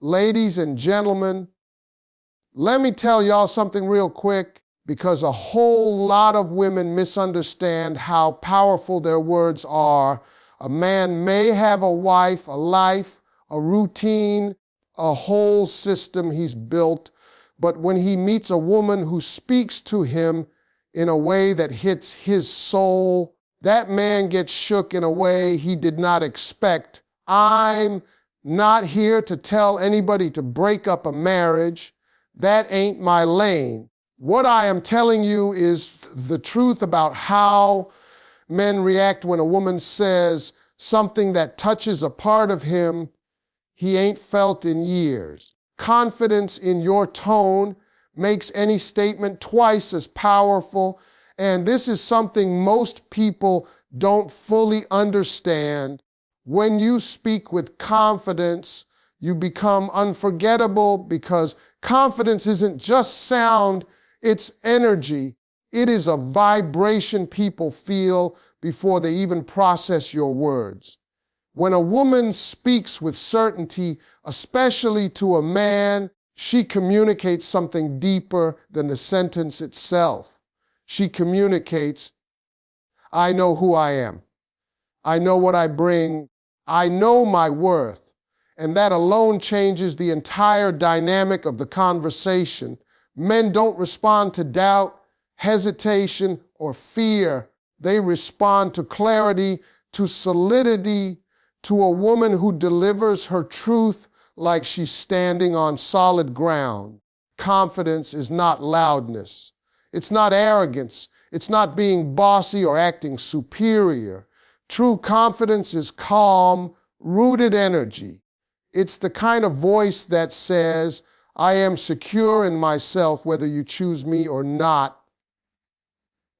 Ladies and gentlemen, let me tell y'all something real quick, because a whole lot of women misunderstand how powerful their words are. A man may have a wife, a life, a routine, a whole system he's built, but when he meets a woman who speaks to him in a way that hits his soul, that man gets shook in a way he did not expect. I'm not here to tell anybody to break up a marriage. That ain't my lane. What I am telling you is the truth about how men react when a woman says something that touches a part of him he ain't felt in years. Confidence in your tone makes any statement twice as powerful, and this is something most people don't fully understand. When you speak with confidence, you become unforgettable, because confidence isn't just sound, it's energy. It is a vibration people feel before they even process your words. When a woman speaks with certainty, especially to a man, she communicates something deeper than the sentence itself. She communicates, I know who I am. I know what I bring. I know my worth. And that alone changes the entire dynamic of the conversation. Men don't respond to doubt, hesitation, or fear. They respond to clarity, to solidity, to a woman who delivers her truth like she's standing on solid ground. Confidence is not loudness. It's not arrogance. It's not being bossy or acting superior. True confidence is calm, rooted energy. It's the kind of voice that says, I am secure in myself whether you choose me or not.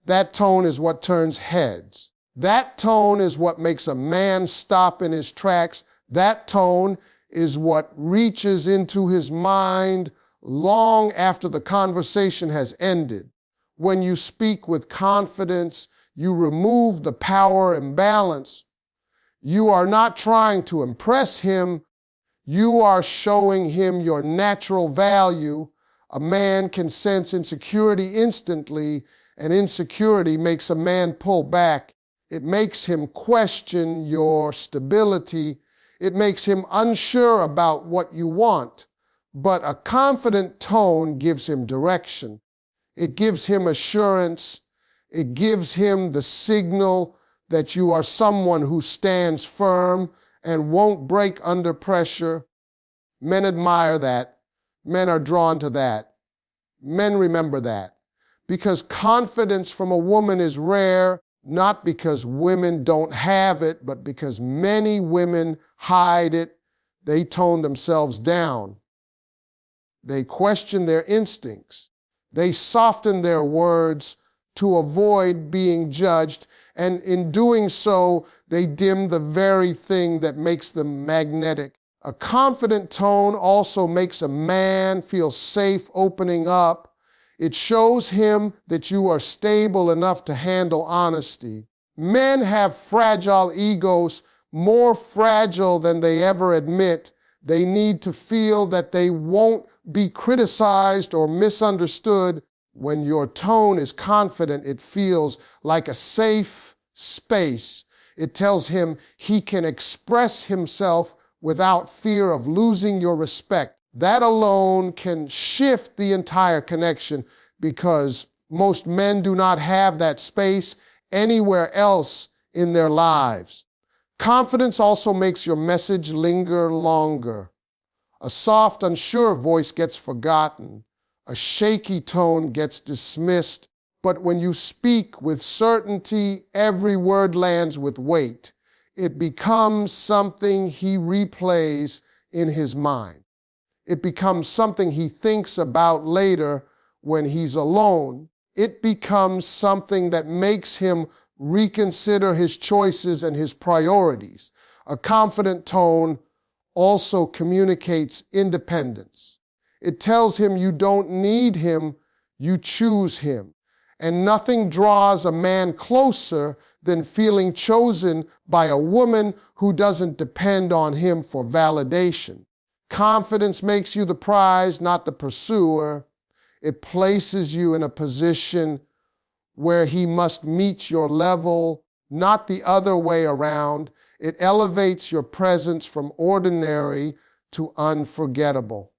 That tone is what turns heads. That tone is what makes a man stop in his tracks. That tone is what reaches into his mind long after the conversation has ended. When you speak with confidence, you remove the power imbalance. You are not trying to impress him. You are showing him your natural value. A man can sense insecurity instantly, and insecurity makes a man pull back. It makes him question your stability. It makes him unsure about what you want. But a confident tone gives him direction. It gives him assurance. It gives him the signal that you are someone who stands firm and won't break under pressure. Men admire that. Men are drawn to that. Men remember that. Because confidence from a woman is rare, not because women don't have it, but because many women hide it. They tone themselves down. They question their instincts. They soften their words to avoid being judged, and in doing so, they dim the very thing that makes them magnetic. A confident tone also makes a man feel safe opening up. It shows him that you are stable enough to handle honesty. Men have fragile egos, more fragile than they ever admit. They need to feel that they won't be criticized or misunderstood. When your tone is confident, it feels like a safe space. It tells him he can express himself without fear of losing your respect. That alone can shift the entire connection, because most men do not have that space anywhere else in their lives. Confidence also makes your message linger longer. A soft, unsure voice gets forgotten. A shaky tone gets dismissed. But when you speak with certainty, every word lands with weight. It becomes something he replays in his mind. It becomes something he thinks about later when he's alone. It becomes something that makes him reconsider his choices and his priorities. A confident tone also communicates independence. It tells him you don't need him, you choose him. And nothing draws a man closer than feeling chosen by a woman who doesn't depend on him for validation. Confidence makes you the prize, not the pursuer. It places you in a position where he must meet your level, not the other way around. It elevates your presence from ordinary to unforgettable.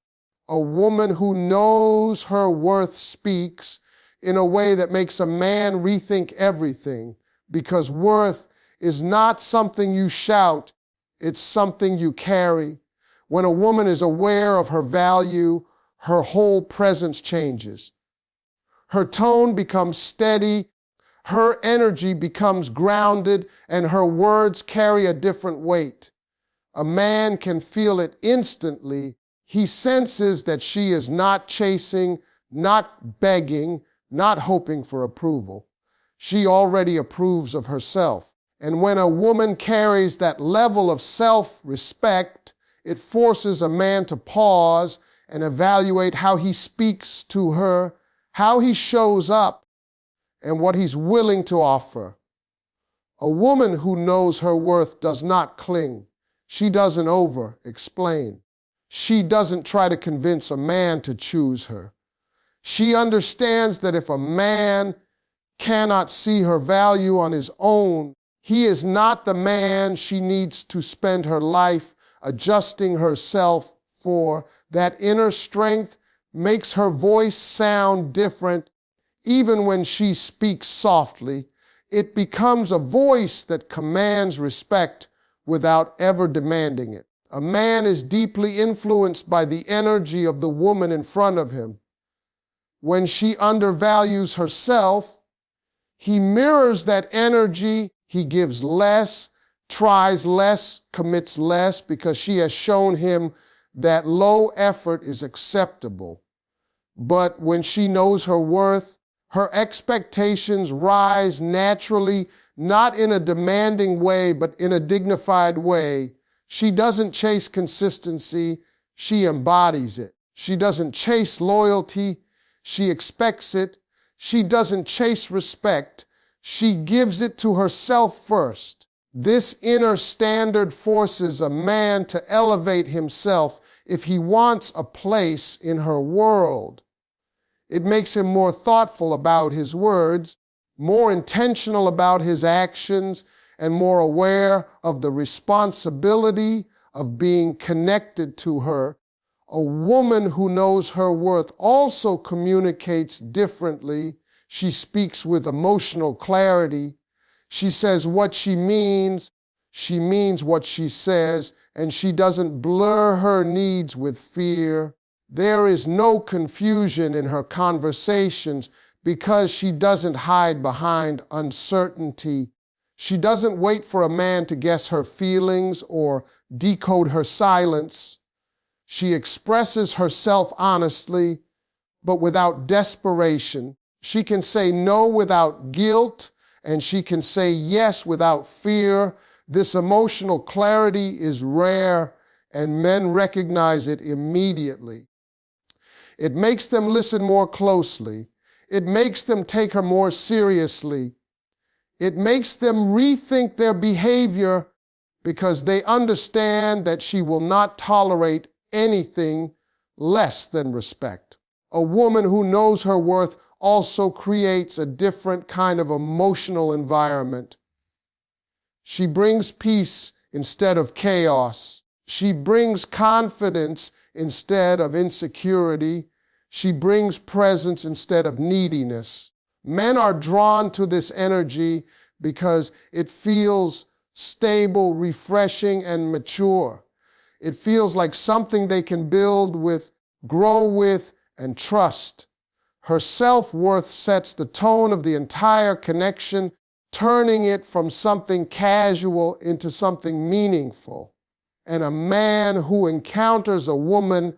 A woman who knows her worth speaks in a way that makes a man rethink everything, because worth is not something you shout, it's something you carry. When a woman is aware of her value, her whole presence changes. Her tone becomes steady, her energy becomes grounded, and her words carry a different weight. A man can feel it instantly. He senses that she is not chasing, not begging, not hoping for approval. She already approves of herself. And when a woman carries that level of self-respect, it forces a man to pause and evaluate how he speaks to her, how he shows up, and what he's willing to offer. A woman who knows her worth does not cling. She doesn't over-explain. She doesn't try to convince a man to choose her. She understands that if a man cannot see her value on his own, he is not the man she needs to spend her life adjusting herself for. That inner strength makes her voice sound different. Even when she speaks softly, it becomes a voice that commands respect without ever demanding it. A man is deeply influenced by the energy of the woman in front of him. When she undervalues herself, he mirrors that energy. He gives less, tries less, commits less, because she has shown him that low effort is acceptable. But when she knows her worth, her expectations rise naturally, not in a demanding way, but in a dignified way. She doesn't chase consistency, she embodies it. She doesn't chase loyalty, she expects it. She doesn't chase respect, she gives it to herself first. This inner standard forces a man to elevate himself if he wants a place in her world. It makes him more thoughtful about his words, more intentional about his actions, and more aware of the responsibility of being connected to her. A woman who knows her worth also communicates differently. She speaks with emotional clarity. She says what she means what she says, and she doesn't blur her needs with fear. There is no confusion in her conversations because she doesn't hide behind uncertainty. She doesn't wait for a man to guess her feelings or decode her silence. She expresses herself honestly, but without desperation. She can say no without guilt, and she can say yes without fear. This emotional clarity is rare, and men recognize it immediately. It makes them listen more closely. It makes them take her more seriously. It makes them rethink their behavior because they understand that she will not tolerate anything less than respect. A woman who knows her worth also creates a different kind of emotional environment. She brings peace instead of chaos. She brings confidence instead of insecurity. She brings presence instead of neediness. Men are drawn to this energy because it feels stable, refreshing, and mature. It feels like something they can build with, grow with, and trust. Her self-worth sets the tone of the entire connection, turning it from something casual into something meaningful. And a man who encounters a woman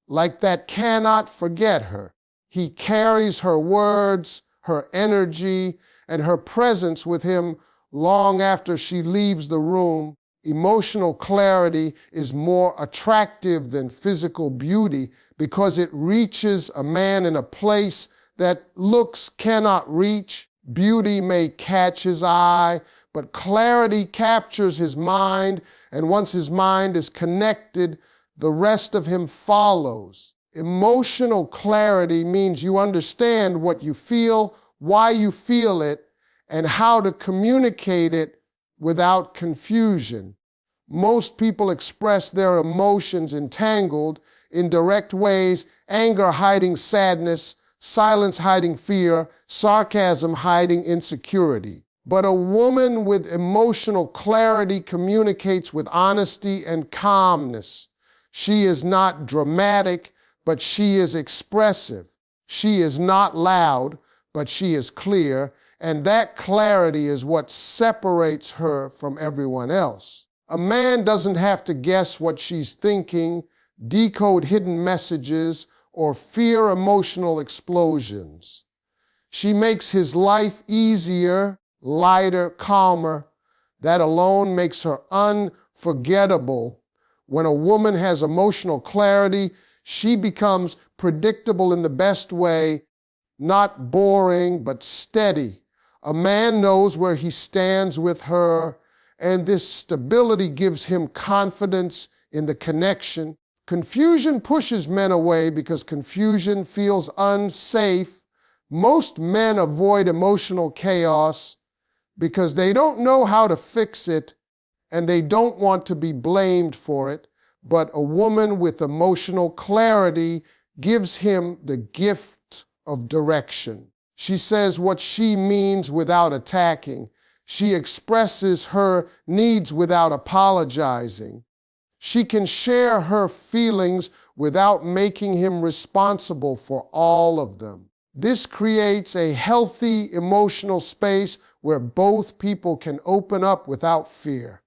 like that cannot forget her. He carries her words, her energy, and her presence with him long after she leaves the room. Emotional clarity is more attractive than physical beauty because it reaches a man in a place that looks cannot reach. Beauty may catch his eye, but clarity captures his mind, and once his mind is connected, the rest of him follows. Emotional clarity means you understand what you feel, why you feel it, and how to communicate it without confusion. Most people express their emotions entangled in direct ways: anger hiding sadness, silence hiding fear, sarcasm hiding insecurity. But a woman with emotional clarity communicates with honesty and calmness. She is not dramatic, but she is expressive. She is not loud, but she is clear, and that clarity is what separates her from everyone else. A man doesn't have to guess what she's thinking, decode hidden messages, or fear emotional explosions. She makes his life easier, lighter, calmer. That alone makes her unforgettable. When a woman has emotional clarity, she becomes predictable in the best way, not boring, but steady. A man knows where he stands with her, and this stability gives him confidence in the connection. Confusion pushes men away because confusion feels unsafe. Most men avoid emotional chaos because they don't know how to fix it and they don't want to be blamed for it. But a woman with emotional clarity gives him the gift of direction. She says what she means without attacking. She expresses her needs without apologizing. She can share her feelings without making him responsible for all of them. This creates a healthy emotional space where both people can open up without fear.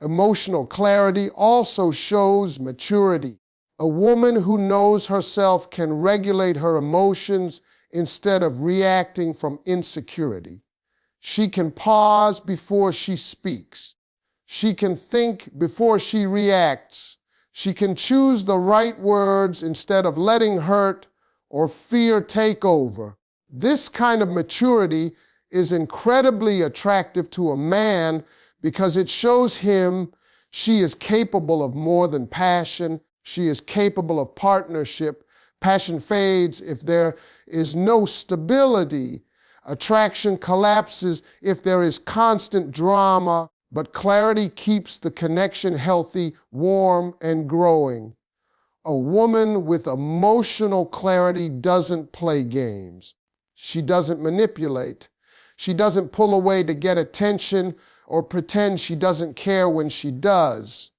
Emotional clarity also shows maturity. A woman who knows herself can regulate her emotions instead of reacting from insecurity. She can pause before she speaks. She can think before she reacts. She can choose the right words instead of letting hurt or fear take over. This kind of maturity is incredibly attractive to a man because it shows him she is capable of more than passion. She is capable of partnership. Passion fades if there is no stability. Attraction collapses if there is constant drama, but clarity keeps the connection healthy, warm, and growing. A woman with emotional clarity doesn't play games. She doesn't manipulate. She doesn't pull away to get attention or pretend she doesn't care when she does.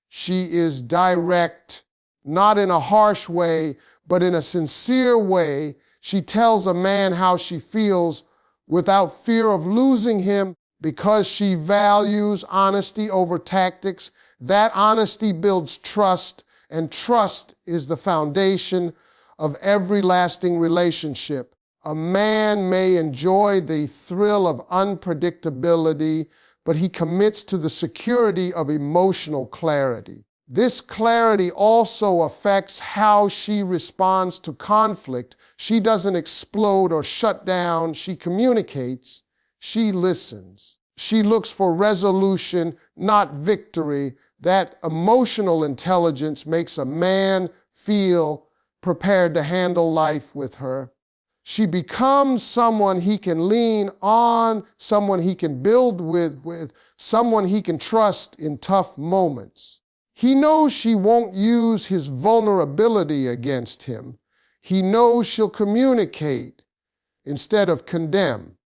She is direct, not in a harsh way, but in a sincere way. She tells a man how she feels without fear of losing him because she values honesty over tactics. That honesty builds trust, and trust is the foundation of every lasting relationship. A man may enjoy the thrill of unpredictability, but he commits to the security of emotional clarity. This clarity also affects how she responds to conflict. She doesn't explode or shut down. She communicates. She listens. She looks for resolution, not victory. That emotional intelligence makes a man feel prepared to handle life with her. She becomes someone he can lean on, someone he can build with someone he can trust in tough moments. He knows she won't use his vulnerability against him. He knows she'll communicate instead of condemn.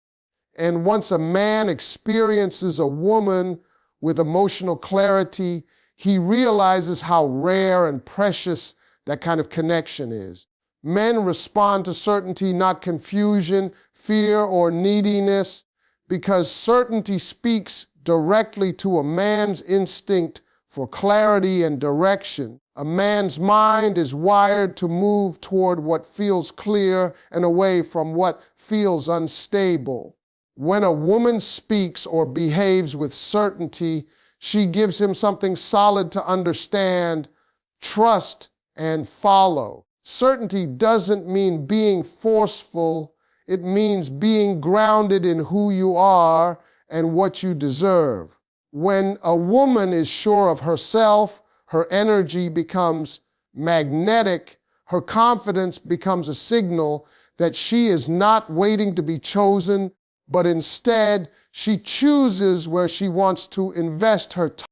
And once a man experiences a woman with emotional clarity, he realizes how rare and precious that kind of connection is. Men respond to certainty, not confusion, fear, or neediness, because certainty speaks directly to a man's instinct for clarity and direction. A man's mind is wired to move toward what feels clear and away from what feels unstable. When a woman speaks or behaves with certainty, she gives him something solid to understand, trust, and follow. Certainty doesn't mean being forceful. It means being grounded in who you are and what you deserve. When a woman is sure of herself, her energy becomes magnetic, her confidence becomes a signal that she is not waiting to be chosen, but instead she chooses where she wants to invest her time.